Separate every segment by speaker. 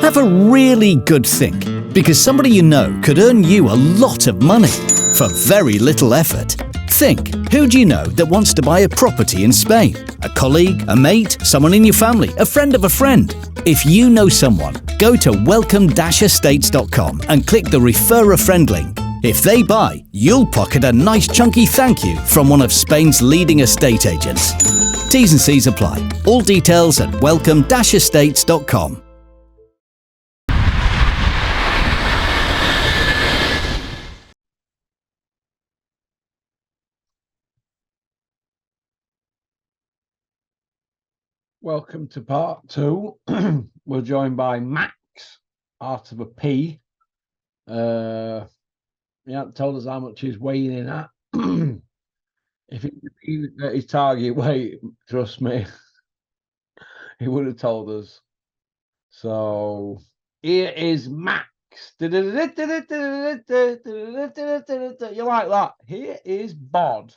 Speaker 1: Have a really good think, because somebody you know could earn you a lot of money for very little effort. Think, who do you know that wants to buy a property in Spain? A colleague, a mate, someone in your family, a friend of a friend? If you know someone, go to welcome-estates.com and click the Refer a Friend link. If they buy, you'll pocket a nice chunky thank you from one of Spain's leading estate agents. T's and C's apply. All details at welcome-estates.com.
Speaker 2: Welcome to part 2. We're joined by Max, out of a P. He hasn't told us how much he's weighing in at. If he'd been at his target weight, trust me, he would have told us. So here is Max. You like that? Here is Bod.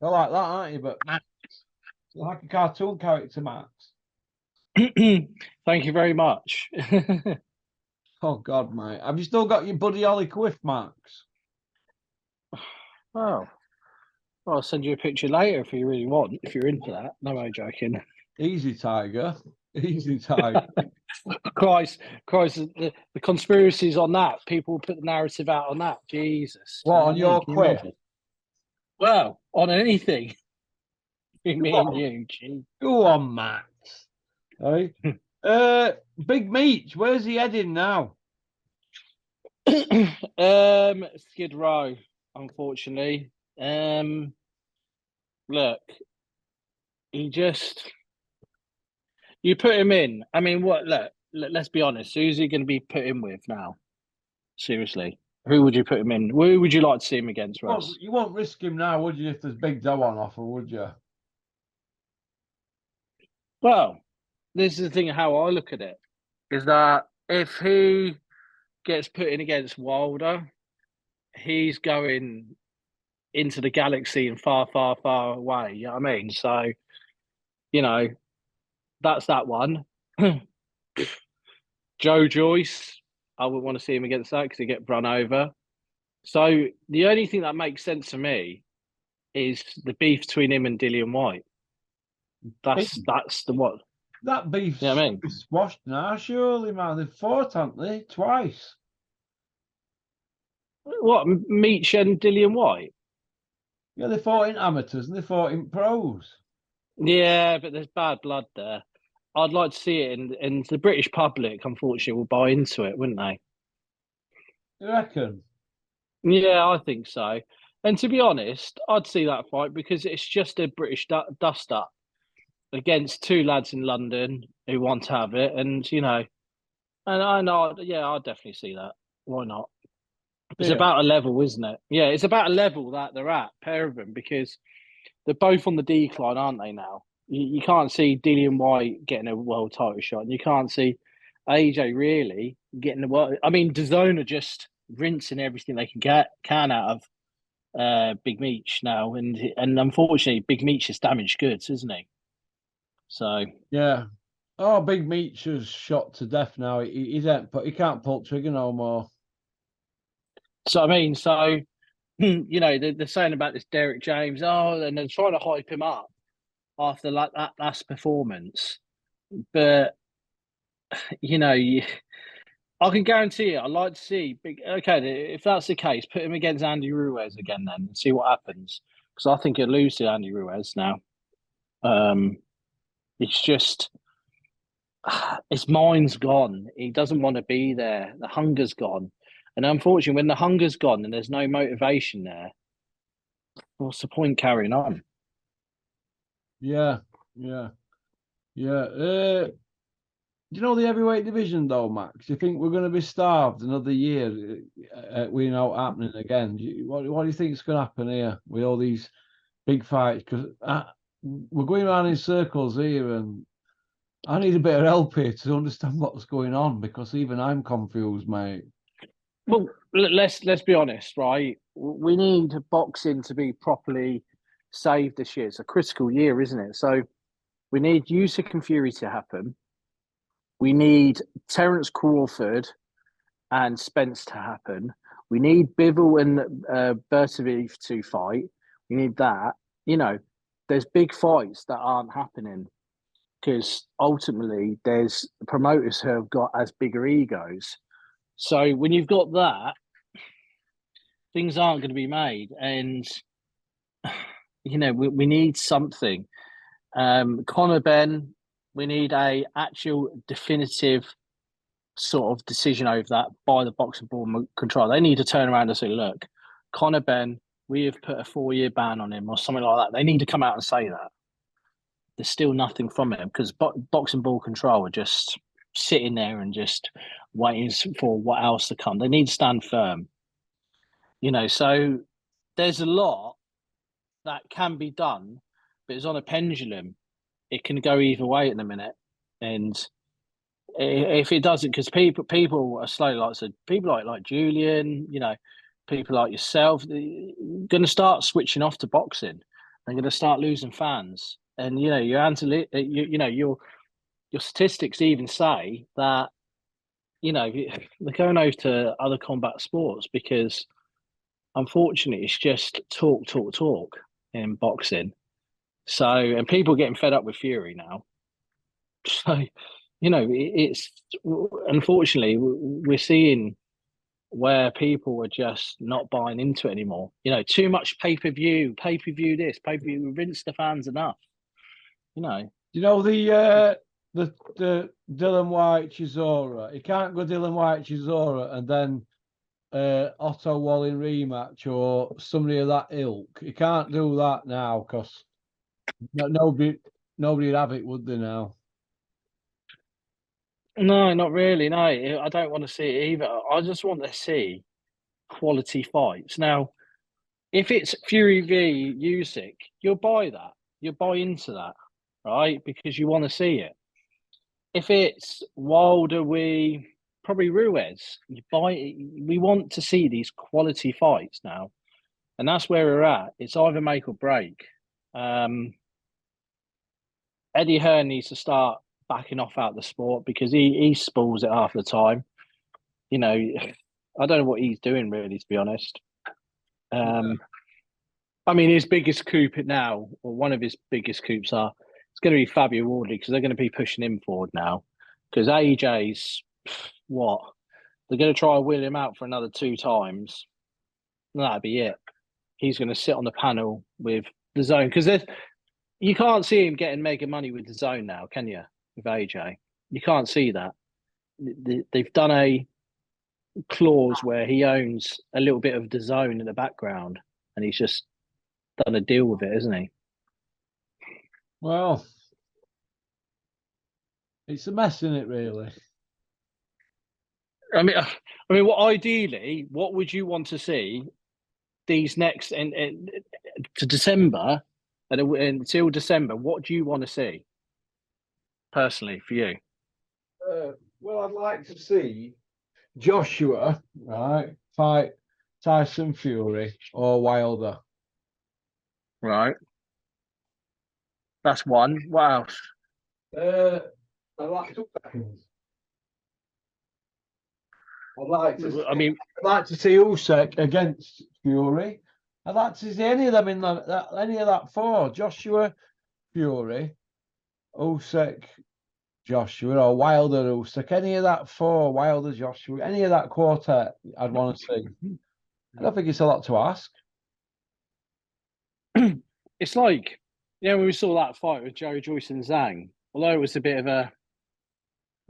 Speaker 2: You like that, aren't you? But Max, you're like a cartoon character, Max.
Speaker 3: Thank you very much.
Speaker 2: Oh God, mate. Have you still got your Buddy Holly quiff, Max?
Speaker 3: Oh, well, I'll send you a picture later if you really want, if you're into that. No, I'm joking.
Speaker 2: Easy, Tiger. Easy, Tiger.
Speaker 3: Christ, the conspiracies on that. People put the narrative out on that. Jesus.
Speaker 2: What, on your quiff?
Speaker 3: Well, on anything. Me and you, gee.
Speaker 2: Go on, Max. Hey. Big Meech, where's he heading now?
Speaker 3: Skid Row, unfortunately. Look, you put him in. I mean, let's be honest. Who's he going to be put in with now? Seriously, who would you put him in? Who would you like to see him against, Russ?
Speaker 2: You won't risk him now, would you, if there's big dough on offer, would you?
Speaker 3: Well, this is the thing, how I look at it, is that if he gets put in against Wilder, he's going into the galaxy and far, far, far away. You know what I mean? So, that's that one. Joe Joyce, I would want to see him against that because he get run over. So the only thing that makes sense to me is the beef between him and Dillian White. That's the one.
Speaker 2: That beef's squashed now, surely, man. They've fought, haven't they? Twice.
Speaker 3: What, Meech and Dillian White?
Speaker 2: Yeah, they fought in amateurs and they fought in pros.
Speaker 3: Yeah, but there's bad blood there. I'd like to see it, and the British public, unfortunately, will buy into it, wouldn't they?
Speaker 2: You reckon?
Speaker 3: Yeah, I think so. And to be honest, I'd see that fight because it's just a British dust-up against two lads in London who want to have it. And, and I know, yeah, I'd definitely see that. Why not? It's about a level, isn't it? Yeah, it's about a level that they're at, pair of them, because they're both on the decline, aren't they, now? You can't see Dillian White getting a world title shot, and you can't see AJ really getting the world. I mean, DAZN are just rinsing everything they can out of Big Meech now, and unfortunately, Big Meech is damaged goods, isn't he? So
Speaker 2: yeah. Oh, Big Meech is shot to death now. He can't pull trigger no more.
Speaker 3: So I mean, they're saying about this Derek James. Oh, and they're trying to hype him up after like that last performance, but I can guarantee you, I'd like to see big. Okay, if that's the case, put him against Andy Ruiz again, then and see what happens. Because I think he'll lose to Andy Ruiz now. It's just his mind's gone. He doesn't want to be there. The hunger's gone, and unfortunately, when the hunger's gone and there's no motivation there, what's the point carrying on?
Speaker 2: Yeah. Do you know the heavyweight division, though, Max? Do you think we're going to be starved another year? We know happening again. What do you think is going to happen here with all these big fights? Because we're going around in circles here, and I need a bit of help here to understand what's going on, because even I'm confused, mate.
Speaker 3: Well, let's be honest, right? We need boxing to be properly saved this year. It's a critical year, isn't it? So we need Usyk and Fury to happen. We need Terence Crawford and Spence to happen. We need Bivol and Bertaviev to fight. We need that. You know, there's big fights that aren't happening because ultimately there's promoters who have got as bigger egos. So when you've got that, things aren't going to be made. And, you know, we need something. Conor Benn, we need a actual definitive sort of decision over that by the boxing board control. They need to turn around and say, look, Conor Benn, we have put a 4-year ban on him or something like that. They need to come out and say that. There's still nothing from him because boxing ball control are just sitting there and just waiting for what else to come. They need to stand firm. You know, so there's a lot that can be done, but it's on a pendulum. It can go either way at the minute. And if it doesn't, because people are slowly, like I said, people like Julian, you know, people like yourself, going to start switching off to boxing. They're going to start losing fans, and you know your statistics even say that you know they're going over to other combat sports because unfortunately it's just talk in boxing. So and people are getting fed up with Fury now. So you know it's unfortunately we're seeing where people are just not buying into it anymore. You know, too much pay-per-view this, pay-per-view, we rinse the fans enough. You know.
Speaker 2: You know the Dylan White Chisora. He can't go Dylan White Chisora and then Otto Wallin rematch or somebody of that ilk. He can't do that now because nobody'd have it, would they now?
Speaker 3: No, not really. No, I don't want to see it either. I just want to see quality fights. Now, if it's Fury v Usyk, you'll buy that. You'll buy into that, right? Because you want to see it. If it's Wilder, probably Ruiz. You buy it. We want to see these quality fights now, and that's where we're at. It's either make or break. Eddie Hearn needs to start backing off out the sport because he spoils it half the time. You know, I don't know what he's doing really, to be honest. I mean, his biggest coup now, or one of his biggest coups it's going to be Fabio Wardley because they're going to be pushing him forward now. Because AJ's what? They're going to try and wheel him out for another 2 times. That'd be it. He's going to sit on the panel with the zone because you can't see him getting mega money with the zone now, can you? With AJ, you can't see that. They've done a clause where he owns a little bit of the zone in the background, and he's just done a deal with it, isn't he?
Speaker 2: Well, it's a mess, isn't it? Really.
Speaker 3: I mean, what would you want to see these next to December and until December? What do you want to see personally for you?
Speaker 2: Well, I'd like to see Joshua fight Tyson Fury or Wilder.
Speaker 3: Right. That's one. What else?
Speaker 2: I'd like to. I'd like to see Usyk against Fury. I'd like to see any of them in any of that 4: Joshua, Fury, Usyk, Joshua, or Wilder, Usyk. Any of that 4: Wilder, Joshua. Any of that quartet, I'd want to see. I don't think it's a lot to ask.
Speaker 3: It's like, when we saw that fight with Joe Joyce and Zhang, although it was a bit of a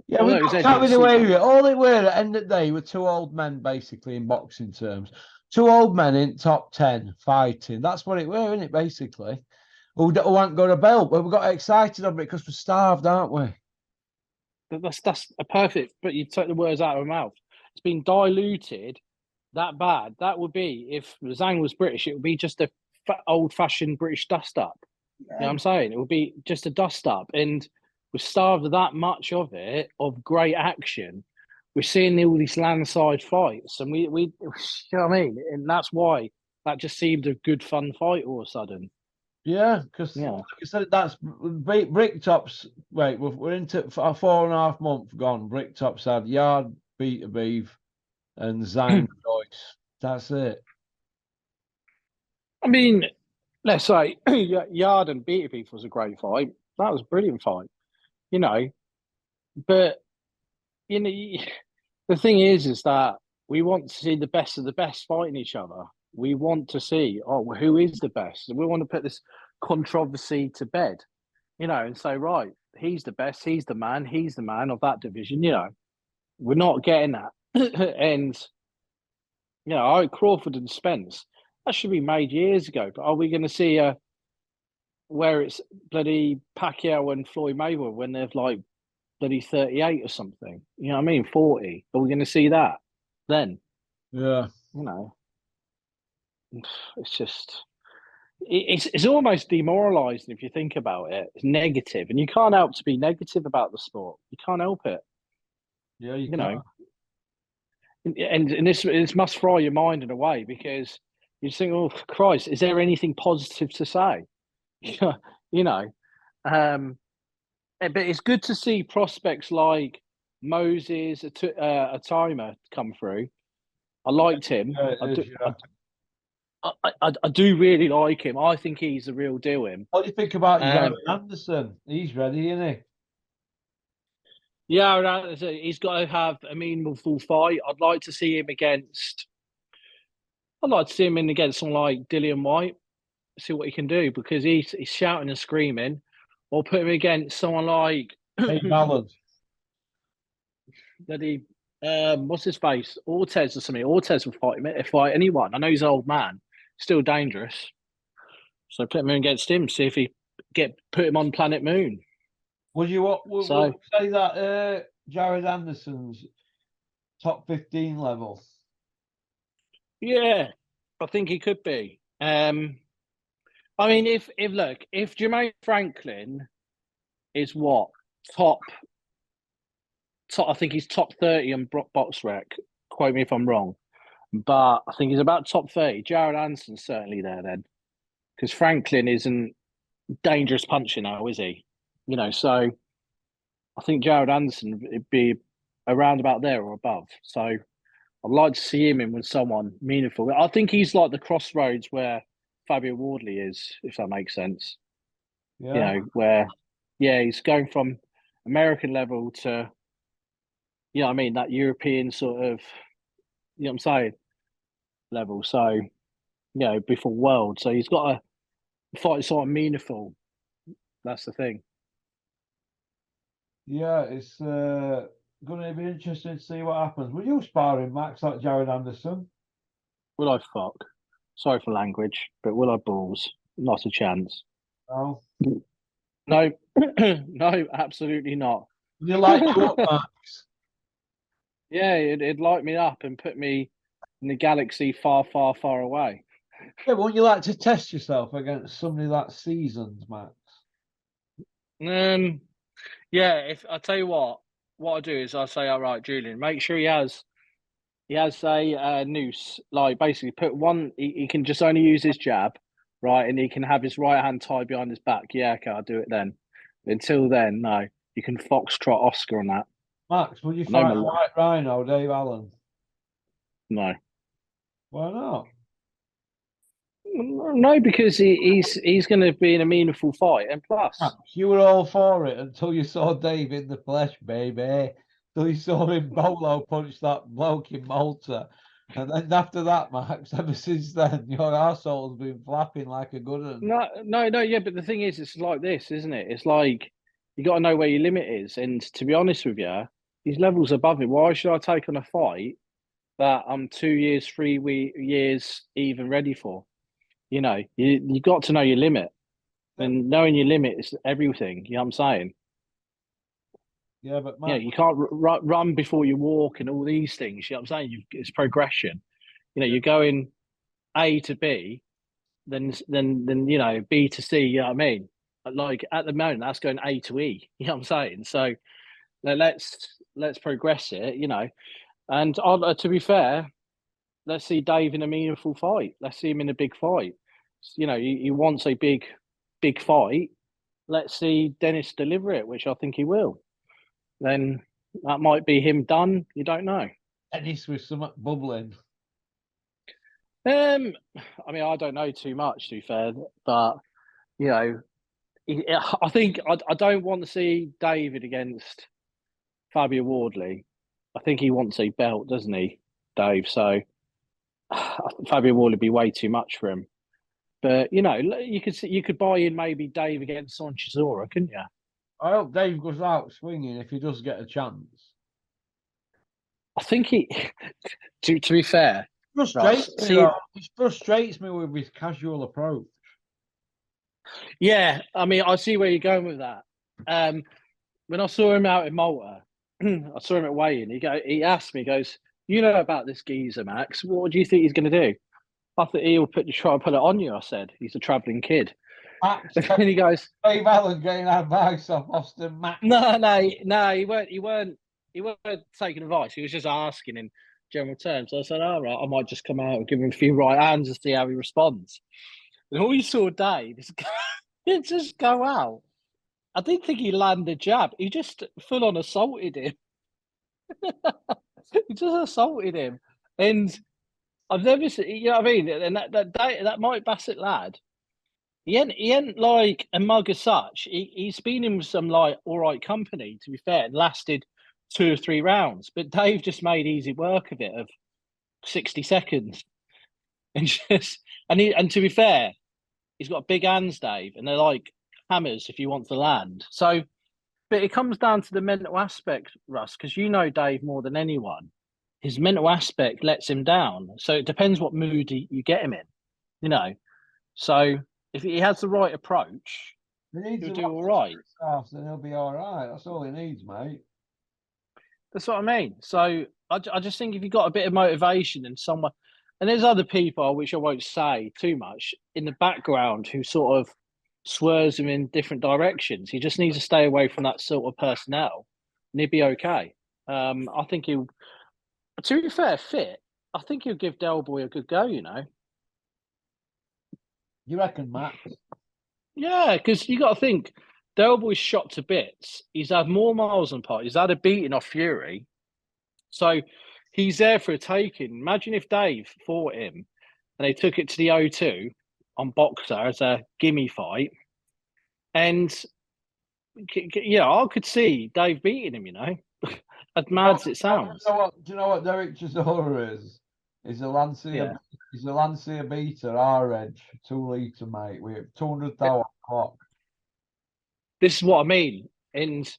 Speaker 2: Yeah, we got carried away with it. All it were at the end of the day were 2 old men, basically, in boxing terms. 2 old men in top 10 fighting. That's what it were, isn't it, basically? Who haven't got a belt, but we got excited of it because we're starved, aren't we?
Speaker 3: That's a perfect, but you took the words out of my mouth. It's been diluted that bad. That would be, if Zhang was British, it would be just a old-fashioned British dust-up. Yeah. You know what I'm saying? It would be just a dust-up. And we're starved of that much of it, of great action. We're seeing all these landside fights, and we you know what I mean? And that's why that just seemed a good, fun fight all of a sudden.
Speaker 2: Yeah, because
Speaker 3: Yeah.
Speaker 2: like I said, that's Bricktop's. Wait, we're into a 4.5 month gone. Bricktop's had Yard, Beat a Beef, and Zang Joyce. That's it.
Speaker 3: I mean, let's say Yard and Beater Beef was a great fight. That was a brilliant fight, you know. But you know, the thing is that we want to see the best of the best fighting each other. We want to see, oh, well, who is the best? We want to put this controversy to bed, you know, and say, right, he's the best, he's the man of that division. You know, we're not getting that, and you know, Crawford and Spence, that should be made years ago. But are we going to see where it's bloody Pacquiao and Floyd Mayweather when they're like bloody 38 or something? You know what I mean? 40. Are we going to see that then?
Speaker 2: Yeah.
Speaker 3: You know, it's just it's almost demoralising if you think about it. It's negative, and you can't help to be negative about the sport. You can't help it.
Speaker 2: Yeah, you
Speaker 3: know, and this must fry your mind in a way because you think, oh Christ, is there anything positive to say? you know, but it's good to see prospects like Moses, a timer come through. I liked him. I do really like him. I think he's the real deal. Him.
Speaker 2: What do you think about Jared Anderson? He's ready, isn't he?
Speaker 3: Yeah, he's got to have a meaningful fight. I'd like to see him against. I'd like to see him in against someone like Dillian White. See what he can do because he's shouting and screaming, or put him against someone like
Speaker 2: Dave Allen.
Speaker 3: That he, what's his face? Ortez or something. Ortez will fight anyone. I know he's an old man, still dangerous. So put him against him. See if he put him on Planet Moon.
Speaker 2: Would you say that Jared Anderson's top 15 level?
Speaker 3: Yeah, I think he could be. I mean, if Jermaine Franklin is what top, I think he's top 30 on Box Rec. Quote me if I'm wrong, but I think he's about top 30. Jared Anderson's certainly there then, because Franklin isn't dangerous puncher now, is he? You know, so I think Jared Anderson would be around about there or above. So I'd like to see him in with someone meaningful. I think he's like the crossroads where Fabio Wardley is, if that makes sense.
Speaker 2: Yeah.
Speaker 3: You know, where, he's going from American level to, you know what I mean, that European sort of, you know what I'm saying, level. So, you know, before world. So he's got to fight something meaningful. That's the thing.
Speaker 2: Yeah, it's going to be interesting to see what happens. Were you sparring Max like Jared Anderson?
Speaker 3: Will I fuck? Sorry for language, but will I balls? Not a chance.
Speaker 2: No.
Speaker 3: No, no, absolutely not.
Speaker 2: Would you like you up, Max?
Speaker 3: Yeah, it'd light me up and put me in the galaxy far, far, far away.
Speaker 2: Yeah, wouldn't you like to test yourself against somebody that's seasoned, Max?
Speaker 3: Yeah. If I tell you what I do is I say, all right, Julian, make sure he has a noose. Like basically, put one. He can just only use his jab, right, and he can have his right hand tied behind his back. Yeah, okay, I'll do it then. Until then, no, you can foxtrot Oscar on that.
Speaker 2: Max, would you fight a White Rhino, Dave Allen?
Speaker 3: No.
Speaker 2: Why not?
Speaker 3: No, because he's going to be in a meaningful fight, and plus,
Speaker 2: you were all for it until you saw Dave in the flesh, baby. Until you saw him bolo punch that bloke in Malta, and then after that, Max, ever since then, your arsehole's been flapping like a good one.
Speaker 3: No, yeah, but the thing is, it's like this, isn't it? It's like you got to know where your limit is, and to be honest with you, these levels above it. Why should I take on a fight that I'm 2 years, 3 years even ready for? You know, you got to know your limit, and knowing your limit is everything. You know what I'm saying?
Speaker 2: Yeah, but
Speaker 3: Matt, you can't run before you walk and all these things. You know what I'm saying? It's progression. You know, you're going A to B, then you know B to C. You know what I mean? Like at the moment, that's going A to E. You know what I'm saying? So let's progress it. You know, and to be fair, let's see Dave in a meaningful fight. Let's see him in a big fight. You know, he wants a big big fight, let's see Dennis deliver it, which I think he will. Then that might be him done. You don't know.
Speaker 2: Dennis with some bubbling.
Speaker 3: I mean, I don't know too much, to be fair, but you know, I think I don't want to see David against Fabio Wardley. I think he wants a belt, doesn't he, Dave? So Fabio Wardley would be way too much for him. But you know, you could buy in maybe Dave against Sanchez-Ora, couldn't you?
Speaker 2: I hope Dave goes out swinging if he does get a chance.
Speaker 3: I think he, to be fair,
Speaker 2: It frustrates me with his casual approach.
Speaker 3: Yeah, I mean, I see where you're going with that. When I saw him out in Malta, I saw him at weigh-in. He asked me, he goes, "You know about this geezer, Max? What do you think he's going to do?" I thought he'll try and put it on you. I said, "He's a travelling kid."
Speaker 2: Max,
Speaker 3: And he goes,
Speaker 2: Dave Allen getting advice off Austin Max.
Speaker 3: No, he weren't taking advice. He was just asking in general terms. So I said, "All right, I might just come out and give him a few right hands and see how he responds." And all you saw Dave is he just go out. I didn't think he landed a jab. He just full on assaulted him. He just assaulted him, and I've never seen. You know what I mean? And that Mike Bassett lad, he ain't like a mug as such. He's been in with some like all right company. To be fair, and lasted 2 or 3 rounds. But Dave just made easy work of it of 60 seconds, and and to be fair, he's got big hands, Dave, and they're like hammers if you want to land. So, but it comes down to the mental aspect, Russ, because you know Dave more than anyone. His mental aspect lets him down. So it depends what mood you get him in, you know. So if he has the right approach, he'll do all right.
Speaker 2: Then he'll be all right. That's all he needs, mate.
Speaker 3: That's what I mean. So I just think if you've got a bit of motivation and someone, and there's other people, which I won't say too much, in the background who sort of swerves him in different directions. He just needs to stay away from that sort of personnel and he'll be okay. I think he'll, to be fair, fit. I think he'll give Del Boy a good go, you know.
Speaker 2: You reckon, Matt?
Speaker 3: Yeah, because you got to think, Del Boy's shot to bits. He's had more miles on part. He's had a beating off Fury. So he's there for a taking. Imagine if Dave fought him and they took it to the O2 on Boxer as a gimme fight. And, yeah, I could see Dave beating him, you know, as mad as it sounds.
Speaker 2: Do you know what Derek Chisora is? He's a Lancia, he's a Lancia Beta R-Edge 2 litre, mate, with 200,000 clock.
Speaker 3: This is what I mean. And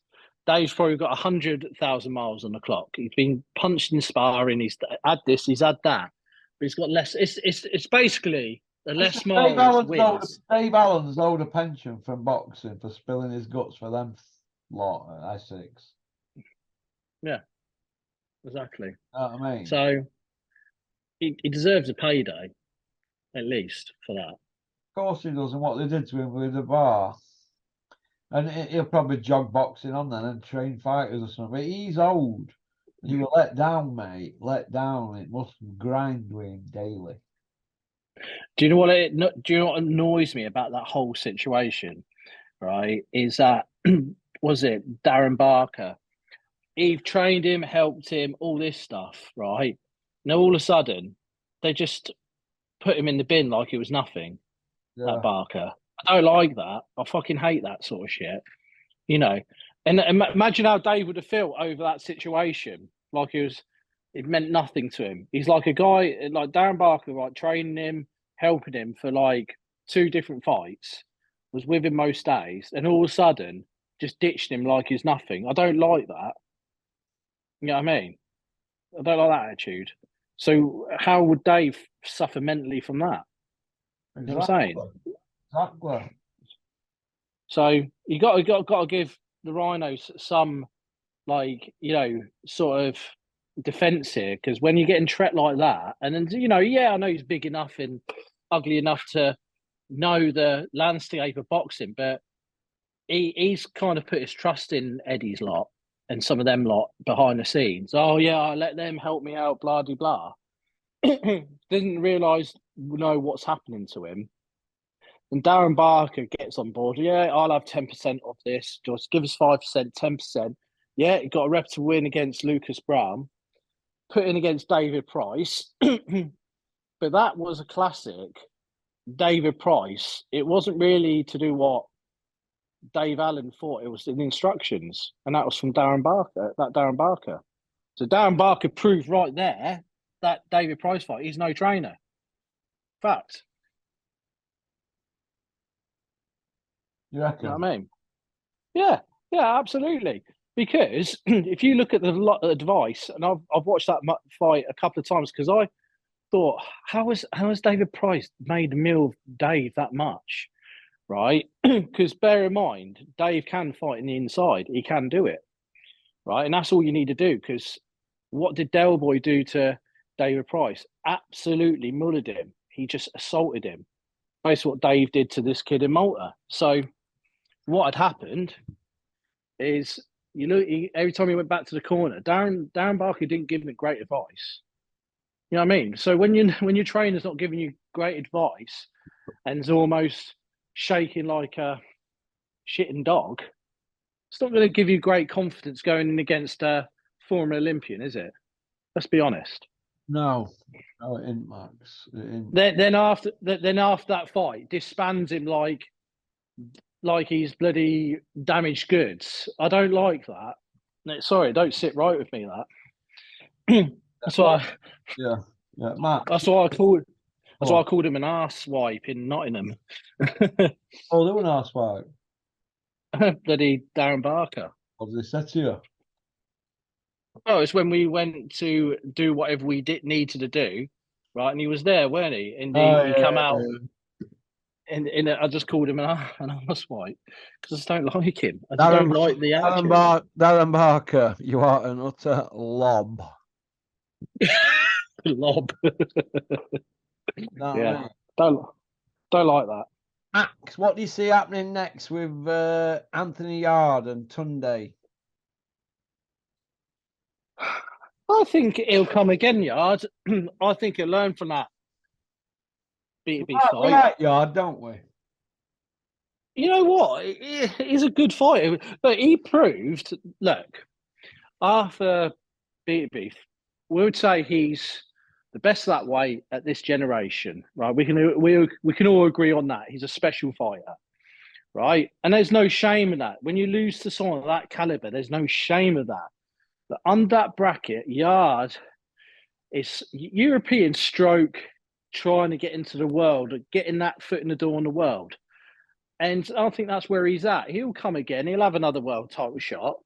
Speaker 3: Dave's probably got 100,000 miles on the clock. He's been punched in sparring. He's had this, he's had that. But he's got less. It's basically the less miles wins.
Speaker 2: Dave Allen's owed a pension from boxing for spilling his guts for them lot at Essex.
Speaker 3: Yeah, exactly.
Speaker 2: You know what I mean?
Speaker 3: So he deserves a payday, at least, for that.
Speaker 2: Of course he does, and what they did to him with the bar. And he'll probably jog boxing on then and train fighters or something. But he's old. You were let down, mate. Let down. It must grind with him daily.
Speaker 3: Do you know what annoys me about that whole situation? Right, is that was it Darren Barker? He trained him, helped him, all this stuff, right? Now all of a sudden, they just put him in the bin like it was nothing. Yeah. That Barker. I don't like that. I fucking hate that sort of shit. You know, and imagine how Dave would have felt over that situation. Like it meant nothing to him. He's like a guy like Darren Barker, like training him, helping him for like 2 different fights, was with him most days, and all of a sudden just ditched him like he's nothing. I don't like that. You know what I mean? I don't like that attitude. So how would Dave suffer mentally from that? Exactly. You know what I'm saying?
Speaker 2: Exactly.
Speaker 3: So you got to give the Rhinos some, like, you know, sort of defense here, because when you're getting treated like that, and then, you know, yeah, I know he's big enough and ugly enough to know the landscape of boxing, but he's kind of put his trust in Eddie's lot and some of them lot behind the scenes. Oh yeah, I let them help me out, blah de blah. Didn't know what's happening to him. And Darren Barker gets on board. Yeah, I'll have 10% of this. Just give us 5%, 10%. Yeah, he got a reputable win against Lucas Brown, put in against David Price. But that was a classic David Price. It wasn't really to do what Dave Allen thought. It was in the instructions. And that was from Darren Barker, So Darren Barker proved right there that David Price fight, he's no trainer. Fact.
Speaker 2: You reckon?
Speaker 3: You know what I mean? Yeah, absolutely. Because if you look at the advice, and I've watched that fight a couple of times, because I thought, how has David Price made a meal of Dave that much, right? Because bear in mind, Dave can fight in the inside. He can do it, right? And that's all you need to do. Because what did Del Boy do to David Price? Absolutely mullered him. He just assaulted him. That's what Dave did to this kid in Malta. So what had happened is, you know, every time he went back to the corner, Darren Barker didn't give him great advice. You know what I mean? So when your trainer's not giving you great advice and is almost shaking like a shitting dog, it's not going to give you great confidence going in against a former Olympian, is it? Let's be honest.
Speaker 2: No, it isn't, Max. It isn't.
Speaker 3: Then after that fight, disbands him like he's bloody damaged goods. I don't like that. Sorry, don't sit right with me. That. That's why.
Speaker 2: Yeah, Max.
Speaker 3: That's why I called. That's why I called him an arse wipe in Nottingham.
Speaker 2: Oh, they were an arse wipe.
Speaker 3: Bloody Darren Barker.
Speaker 2: What did they say to you?
Speaker 3: Oh, it's when we went to do whatever we needed to do, right? And he was there, weren't he? And he come out. And I just called him an arse wipe because I just don't like him. I just don't like the action.
Speaker 2: Darren Barker, you are an utter lob.
Speaker 3: Lob.
Speaker 2: No,
Speaker 3: yeah, don't like that.
Speaker 2: Max, what do you see happening next with Anthony Yard and Tunde?
Speaker 3: I think he'll come again, Yard. I think he'll learn from that B2B fight.
Speaker 2: We like Yard, don't we?
Speaker 3: You know what? He's a good fighter, but he proved. Look, after B2B, we would say he's the best that way at this generation, right? We can all agree on that. He's a special fighter, right? And there's no shame in that. When you lose to someone of that caliber, there's no shame of that. But under that bracket, Yard is European stroke, trying to get into the world, getting that foot in the door in the world. And I think that's where he's at. He'll come again. He'll have another world title shot.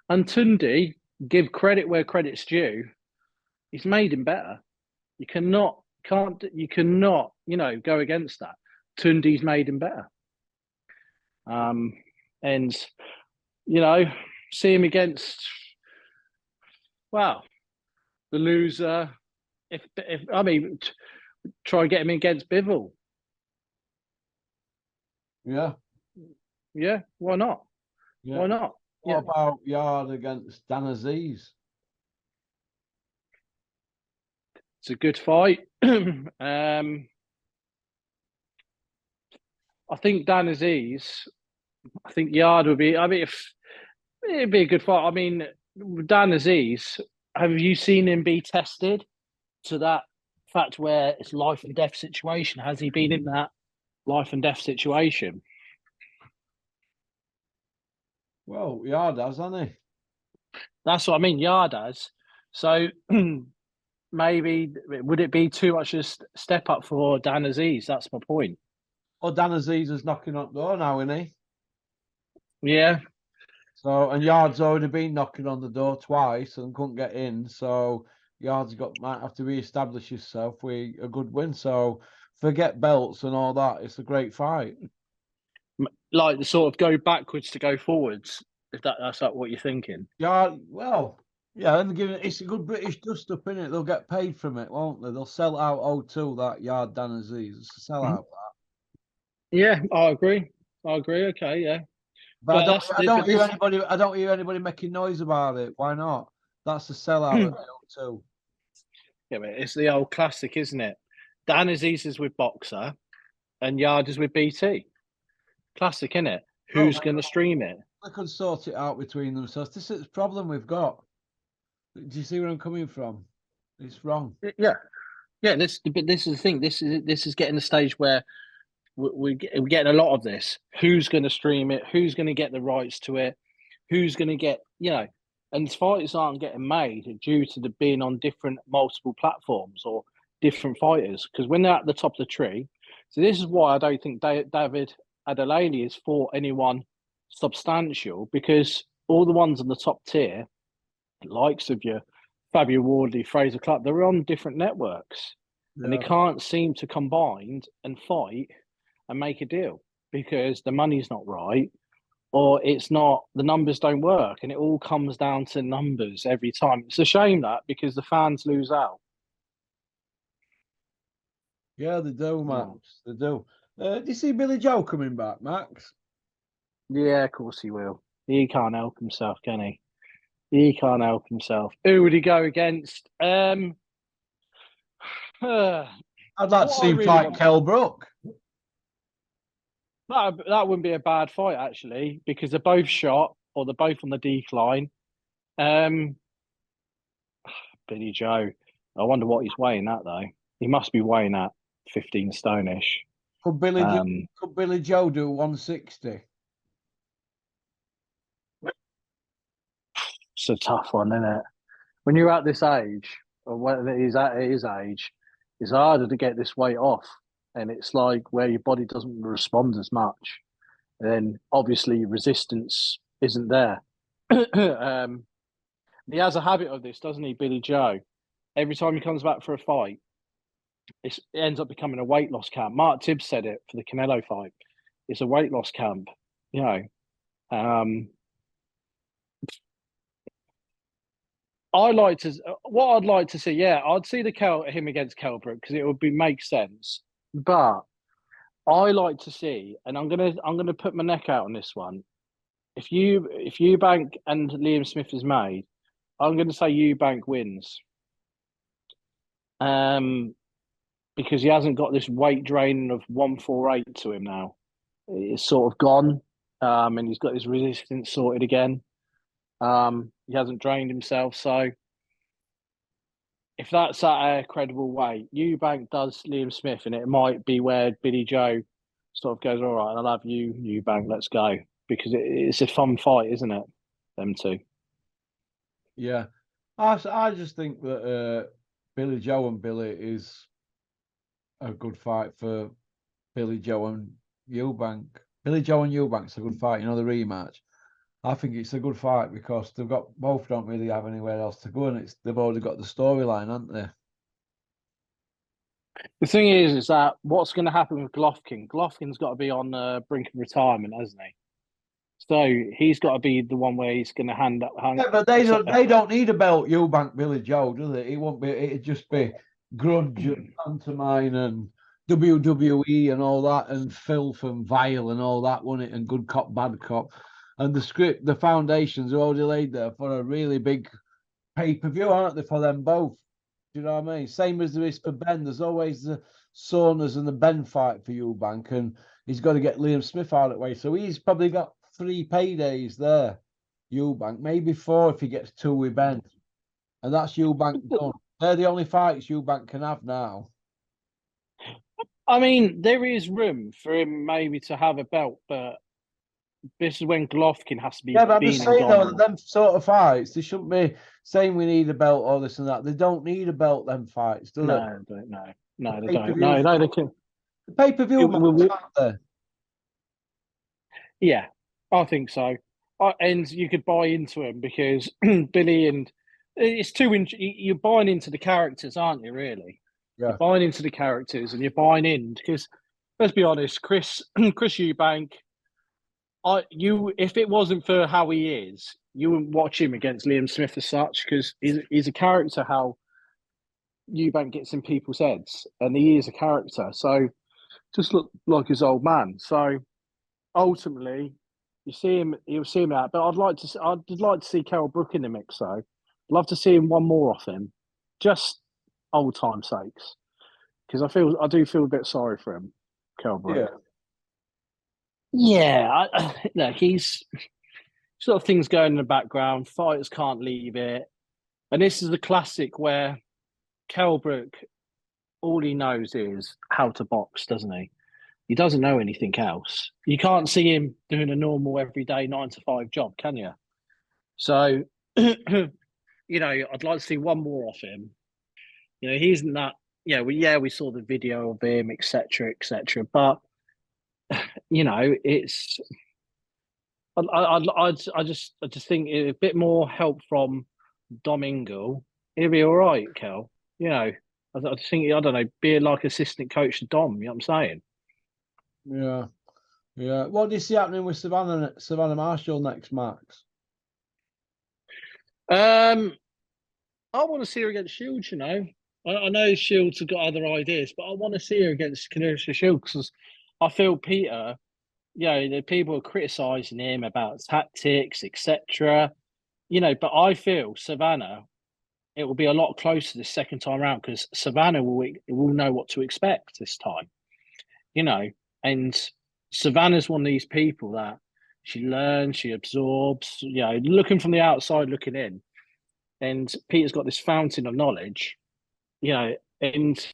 Speaker 3: And Tunde, give credit where credit's due, he's made him better. You cannot, go against that. Tunde's made him better. And, see him against, the loser. Try and get him against Bivol.
Speaker 2: Yeah.
Speaker 3: Yeah, why not?
Speaker 2: Yeah.
Speaker 3: Why not?
Speaker 2: What about Yard against Dan Aziz?
Speaker 3: It's a good fight. I think Dan Aziz, Yard would be, it'd be a good fight. I mean, Dan Aziz, have you seen him be tested to that fact where it's life and death situation? Has he been in that life and death situation?
Speaker 2: Well, Yard has, hasn't he?
Speaker 3: That's what I mean. Yard has. So maybe would it be too much a step up for Dan Aziz? That's my point.
Speaker 2: Oh, Dan Aziz is knocking on the door now, isn't he?
Speaker 3: Yeah.
Speaker 2: So, and Yard's already been knocking on the door twice and couldn't get in. So Yard's might have to re-establish himself with a good win. So forget belts and all that. It's a great fight.
Speaker 3: Like the sort of go backwards to go forwards. If that's like what you're thinking.
Speaker 2: Yeah, well, yeah, and it's a good British dust up, innit? They'll get paid from it, won't they? They'll sell out O2, that Yard Dan Aziz. It's a sellout, that.
Speaker 3: Yeah, I agree. Okay, yeah.
Speaker 2: But I don't hear anybody making noise about it. Why not? That's a sellout at O2.
Speaker 3: Yeah, but it's the old classic, isn't it? Dan Aziz is with Boxer. and Yarders with BT. Classic, innit? Who's going to stream it?
Speaker 2: They could sort it out between themselves. This is the problem we've got. Do you see where I'm coming from? It's wrong.
Speaker 3: Yeah, yeah. But this is the thing. This is getting the stage where we're getting a lot of this. Who's going to stream it? Who's going to get the rights to it? Who's going to get, and fights aren't getting made due to the being on different multiple platforms or different fighters. Because when they're at the top of the tree, so this is why I don't think David Adelani has fought anyone substantial, because all the ones on the top tier, likes of your Fabio Wardley, Fraser Clark, they're on different networks, and they can't seem to combine and fight and make a deal because the money's not right, or it's not, the numbers don't work, and it all comes down to numbers every time. It's a shame that, because the fans lose out.
Speaker 2: Yeah, they do, Max. They do. Do you see Billy Joe coming back, Max?
Speaker 3: Yeah, of course he will. He can't help himself, can he? He can't help himself. Who would he go against?
Speaker 2: I'd like to see him fight Kell Brook.
Speaker 3: That wouldn't be a bad fight, actually, because they're both shot, or they're both on the decline. Billy Joe. I wonder what he's weighing at, though. He must be weighing at 15 stone-ish.
Speaker 2: Could Billy Joe do 160?
Speaker 3: It's a tough one, isn't it? When you're at this age, or when he's at his age, it's harder to get this weight off. And it's like where your body doesn't respond as much. And then obviously resistance isn't there. He has a habit of this, doesn't he, Billy Joe? Every time he comes back for a fight, it ends up becoming a weight loss camp. Mark Tibbs said it for the Canelo fight. It's a weight loss camp, I'd like to see, I'd see him against Kell Brook, because it would make sense. But I like to see, and I'm gonna put my neck out on this one. If Eubank and Liam Smith is made, I'm gonna say Eubank wins. Because he hasn't got this weight drain of 148 to him now. It's sort of gone, and he's got his resistance sorted again. He hasn't drained himself, so if that's at a credible weight, Eubank does Liam Smith, and it might be where Billy Joe sort of goes, all right, I'll have you, Eubank, let's go. Because it's a fun fight, isn't it? Them two.
Speaker 2: Yeah. I just think that Billy Joe and Billy is a good fight for Billy Joe and Eubank. Billy Joe and Eubank's a good fight, the rematch. I think it's a good fight because both don't really have anywhere else to go, and they've already got the storyline, haven't they?
Speaker 3: The thing is that what's going to happen with Golovkin? Golovkin's got to be on the brink of retirement, hasn't he? So he's got to be the one where he's going to hand up.
Speaker 2: Yeah, but they don't need a belt, Eubank, Billy Joe, do they? It won't be. It'd just be grudge and pantomime and WWE and all that, and filth and vile and all that, wouldn't it? And good cop, bad cop. And the foundations are already laid there for a really big pay-per-view, aren't they, for them both? Do you know what I mean? Same as there is for Ben. There's always the Saunas and the Ben fight for Eubank, and he's got to get Liam Smith out of the way. So he's probably got 3 paydays there, Eubank. Maybe 4 if he gets 2 with Ben. And that's Eubank done. They're the only fights Eubank can have now.
Speaker 3: I mean, there is room for him maybe to have a belt, but this is when Golovkin has to be.
Speaker 2: Yeah, but I'm just saying though, them sort of fights, they shouldn't be saying we need a belt or this and that. They don't need a belt, them fights, do they?
Speaker 3: No, they don't. No, they can.
Speaker 2: The pay-per-view match, aren't they?
Speaker 3: Yeah, I think so. And you could buy into him because Billy and it's you're buying into the characters, aren't you? Really,
Speaker 2: yeah.
Speaker 3: You're buying into the characters, and you're buying in because let's be honest, Chris Eubank. If it wasn't for how he is, you wouldn't watch him against Liam Smith as such, because he's a character. How Eubank gets in people's heads, and he is a character. So just look like his old man. So ultimately, you'll see him out. But I'd like to see Kell Brook in the mix. So I'd love to see him one more off him, just old time's sakes, because I do feel a bit sorry for him. Kelbrook. Yeah, look, he's sort of things going in the background. Fighters can't leave it, and this is the classic where Kelbrook, all he knows is how to box, doesn't he? He doesn't know anything else. You can't see him doing a normal everyday 9 to 5 job, can you? So, you know, I'd like to see one more off him. You know, he isn't that. We saw the video of him, etc., etc. But you know, it's. I just think a bit more help from Domingo, he'll be all right, Kel. You know, I just think I don't know, be like assistant coach to Dom. You know what I'm saying?
Speaker 2: Yeah, yeah. What do you see happening with Savannah Marshall next, Max?
Speaker 3: I want to see her against Shields. You know, I know Shields have got other ideas, but I want to see her against Clarissa Shields because I feel Peter. You know, the people are criticising him about tactics, etc. You know, but I feel Savannah. It will be a lot closer the second time around because Savannah will know what to expect this time. You know, and Savannah's one of these people that she learns, she absorbs. You know, looking from the outside, looking in, and Peter's got this fountain of knowledge. You know, and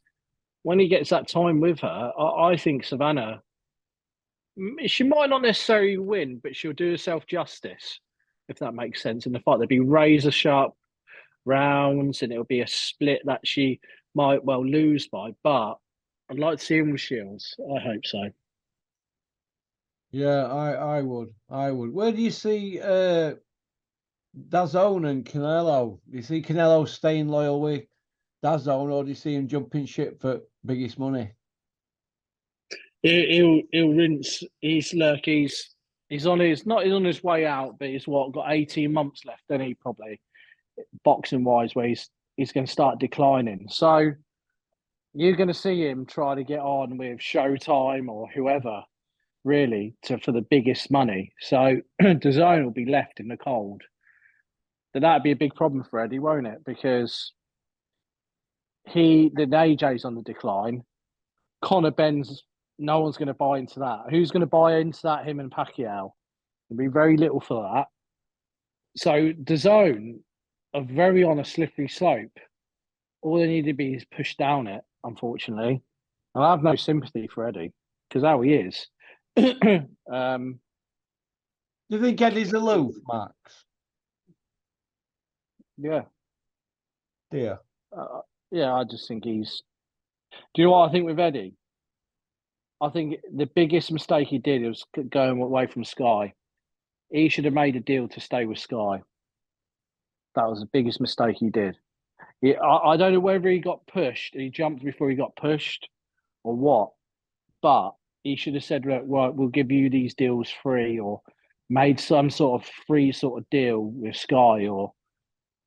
Speaker 3: when he gets that time with her, I think Savannah, she might not necessarily win, but she'll do herself justice, if that makes sense. In the fight, there'll be razor sharp rounds, and it'll be a split that she might well lose by. But I'd like to see him with Shields. I hope so.
Speaker 2: Yeah, I would. Where do you see Dazone and Canelo? Do you see Canelo staying loyal with Dazone, or do you see him jumping ship for biggest money?
Speaker 3: He'll rinse. He's on his way out, but he's got 18 months left. Then he probably boxing wise, where he's going to start declining. So you're going to see him try to get on with Showtime or whoever, really, for the biggest money. So DAZN will be left in the cold. Then that'd be a big problem for Eddie, won't it? Because the AJ's on the decline. Conor Ben's, no one's going to buy into that. Who's going to buy into that? Him and Pacquiao. There'll be very little for that. So DAZN are very on a slippery slope. All they need to be is pushed down it, unfortunately. And I have no sympathy for Eddie because how he is.
Speaker 2: Do you think Eddie's aloof, Max?
Speaker 3: Yeah.
Speaker 2: Yeah.
Speaker 3: Yeah, I just think he's. Do you know what I think with Eddie? I think the biggest mistake he did was going away from Sky. He should have made a deal to stay with Sky. That was the biggest mistake he did. I don't know whether he got pushed, he jumped before he got pushed, or what. But he should have said, "Look, right, we'll give you these deals free," or made some sort of free sort of deal with Sky, or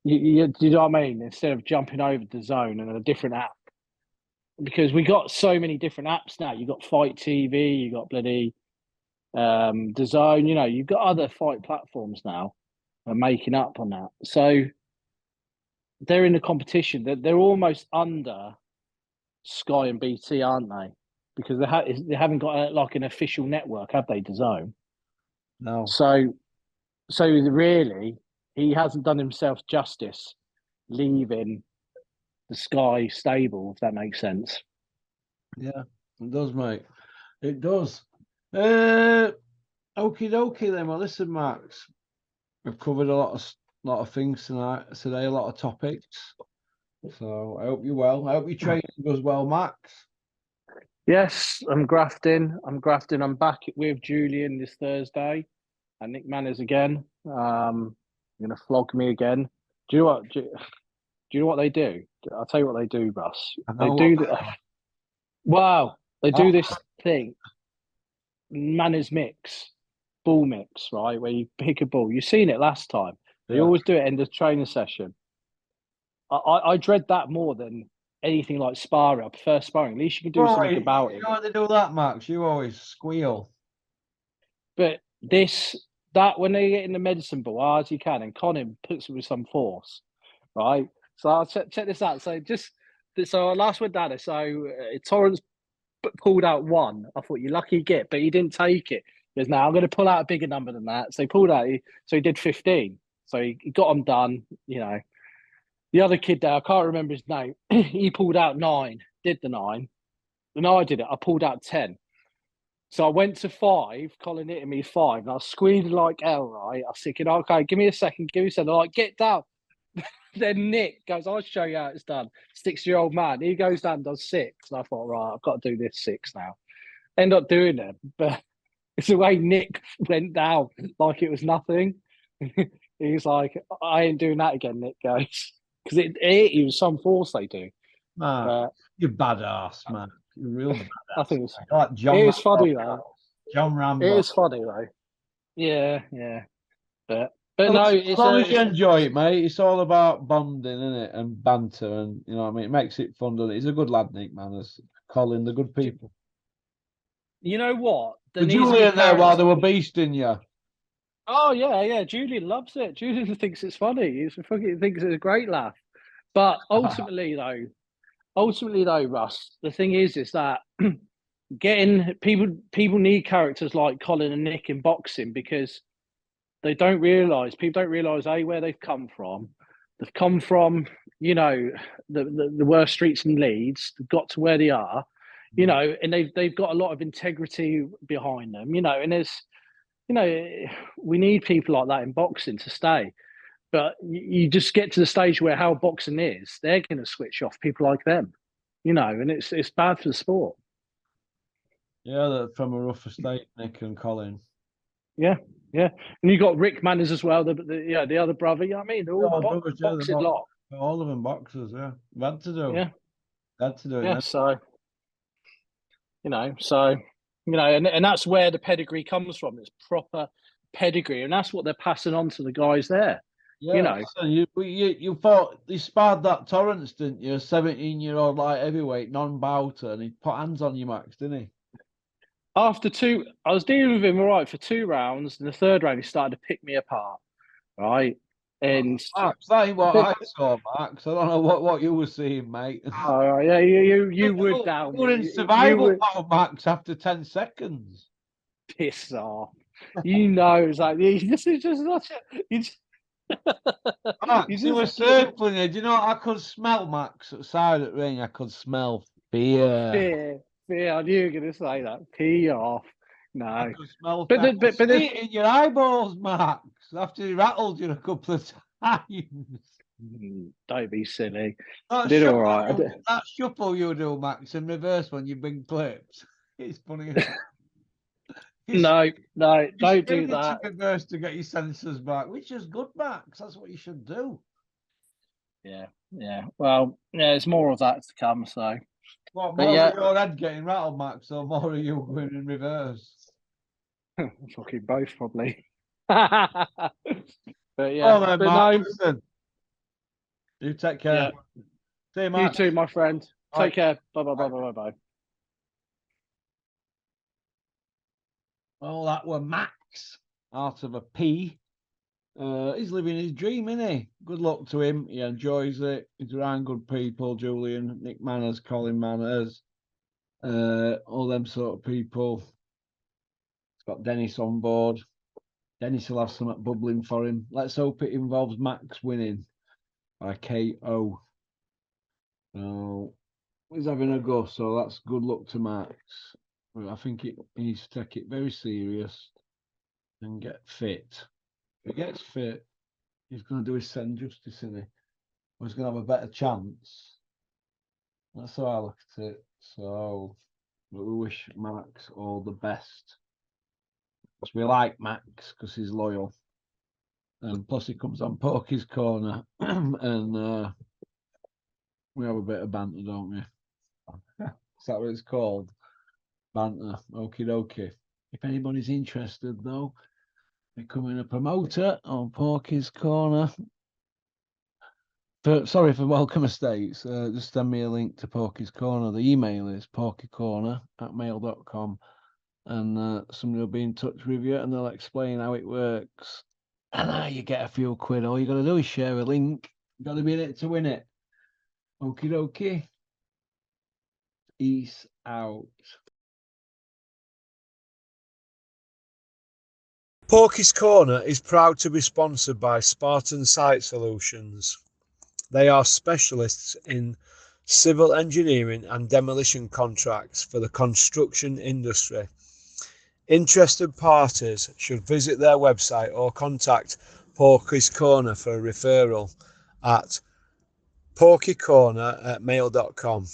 Speaker 3: do you know what I mean? Instead of jumping over the zone and a different app, because we got so many different apps now. You got Fight TV, you got bloody the zone. You know, you've got other fight platforms now are making up on that. So they're in the competition. They're almost under Sky and BT, aren't they? Because they haven't got like an official network, have they? DAZN.
Speaker 2: No.
Speaker 3: So really, he hasn't done himself justice leaving the Sky stable, if that makes sense.
Speaker 2: Yeah, it does, mate. It does. Okie dokie then. Well, listen, Max, we've covered a lot of things today, a lot of topics. So I hope you're well. I hope your training goes well, Max.
Speaker 3: Yes, I'm grafting. I'm back with Julian this Thursday and Nick Manners again. Going to flog me again. Do you know what they do? I'll tell you what they do, Russ. They do wow. They do this thing, Manners mix, ball mix, right? Where you pick a ball. You've seen it last time. They always do it in the training session. I dread that more than anything like sparring. I prefer sparring. At least you can do something about it.
Speaker 2: You know why they do that, Max? You always squeal.
Speaker 3: But when they get in the medicine ball, as you can, and Conan puts it with some force, right? So I'll check this out. So our last went down there. So Torrance pulled out one. I thought, you lucky git, but he didn't take it. He goes, no, I'm going to pull out a bigger number than that. So he pulled out, so he did 15. So he got them done, you know. The other kid there, I can't remember his name, he pulled out 9, did the 9. And I did it, I pulled out 10. So I went to 5, Colin hit me 5, and I was squeezing like hell, right? I was thinking, okay, give me a second, give me a second. I'm like, get down. Then Nick goes, I'll show you how it's done. 6-year-old man. He goes down and does 6. And I thought, right, I've got to do this 6 now. End up doing it. But it's the way Nick went down, like it was nothing. He's like, I ain't doing that again, Nick goes. Because it was some force they do.
Speaker 2: Man, you're badass, man. You're real badass.
Speaker 3: I think it's,
Speaker 2: like John
Speaker 3: it is funny, though.
Speaker 2: John Rambo.
Speaker 3: It is funny, though. Yeah, yeah. But
Speaker 2: well,
Speaker 3: no,
Speaker 2: as long as you enjoy it, mate. It's all about bonding, isn't it? And banter, and you know what I mean. It makes it fun, doesn't it? He's a good lad, Nick, man. As Colin, the good people.
Speaker 3: You know what?
Speaker 2: The Julian there while they were beasting you.
Speaker 3: Oh yeah, yeah. Julian loves it. Julian thinks it's funny. He fucking thinks it's a great laugh. But ultimately, though, Russ, the thing is that getting people need characters like Colin and Nick in boxing because people don't realise where they've come from. They've come from, you know, the worst streets in Leeds, got to where they are, you know, and they've got a lot of integrity behind them, you know, and there's, you know, we need people like that in boxing to stay. But you just get to the stage where how boxing is, they're going to switch off people like them, you know, and it's bad for the sport.
Speaker 2: Yeah, they're from a rough estate, Nick and Colin.
Speaker 3: Yeah, yeah, and you got Rick Manners as well. The other brother. You know what I mean? They're all boxing lot.
Speaker 2: All of them boxers. Yeah, had to do.
Speaker 3: Yeah,
Speaker 2: had to do it.
Speaker 3: Yeah,
Speaker 2: then.
Speaker 3: so and that's where the pedigree comes from. It's proper pedigree, and that's what they're passing on to the guys there.
Speaker 2: Yeah,
Speaker 3: you know,
Speaker 2: so you thought you sparred that Torrance, didn't you? A 17-year-old light heavyweight, non-bouter, and he put hands on you, Max, didn't he?
Speaker 3: After 2, I was dealing with him all right for 2 rounds, and the 3rd round he started to pick me apart, right? And
Speaker 2: Max, that ain't what I saw, Max. I don't know what you were seeing, mate.
Speaker 3: Oh yeah, you would down.
Speaker 2: You were in survival mode, Max, after 10 seconds.
Speaker 3: Piss off. You know, it's like this is just such a.
Speaker 2: Max, you were circling you. Do you know what I could smell, Max? Outside at ring, I could smell fear.
Speaker 3: Fear. I knew you were going to say that. Pee off. No.
Speaker 2: I could smell
Speaker 3: but
Speaker 2: in your eyeballs, Max. After he rattled you a couple of times.
Speaker 3: Don't be silly.
Speaker 2: Did all right. That shuffle you do, Max, in reverse when you bring clips. It's funny.
Speaker 3: No, don't do that.
Speaker 2: Reverse to get your senses back, which is good, Max. That's what you should do.
Speaker 3: Yeah. Well, yeah, there's more of that to come. So,
Speaker 2: what more of your head getting rattled, Max, or more of you going in reverse?
Speaker 3: Fucking both, probably. But yeah,
Speaker 2: oh, man, Max, listen. You take care.
Speaker 3: Yeah.
Speaker 2: See you, Max.
Speaker 3: You too, my friend. Take care. Bye.
Speaker 2: Oh, that were Max out of a P. He's living his dream, isn't he? Good luck to him. He enjoys it. He's around good people, Julian, Nick Manners, Colin Manners, all them sort of people. He's got Dennis on board. Dennis will have something bubbling for him. Let's hope it involves Max winning by KO. So he's having a go, so that's good luck to Max. I think he needs to take it very serious and get fit. If he gets fit, he's going to do his St. Justice, isn't he? He's going to have a better chance. That's how I look at it. So we wish Max all the best. Because we like Max because he's loyal. And plus he comes on Pokey's Corner and we have a bit of banter, don't we? Is that what it's called? Banter. Okie dokie. If anybody's interested though, becoming a promoter on Porky's Corner. For Welcome Estates, just send me a link to Porky's Corner. The email is porkycorner@mail.com and somebody will be in touch with you and they'll explain how it works and how you get a few quid. All you got to do is share a link. You've got to be in it to win it. Okie dokie. Peace out.
Speaker 4: Porky's Corner is proud to be sponsored by Spartan Site Solutions. They are specialists in civil engineering and demolition contracts for the construction industry. Interested parties should visit their website or contact Porky's Corner for a referral at porkycorner@mail.com.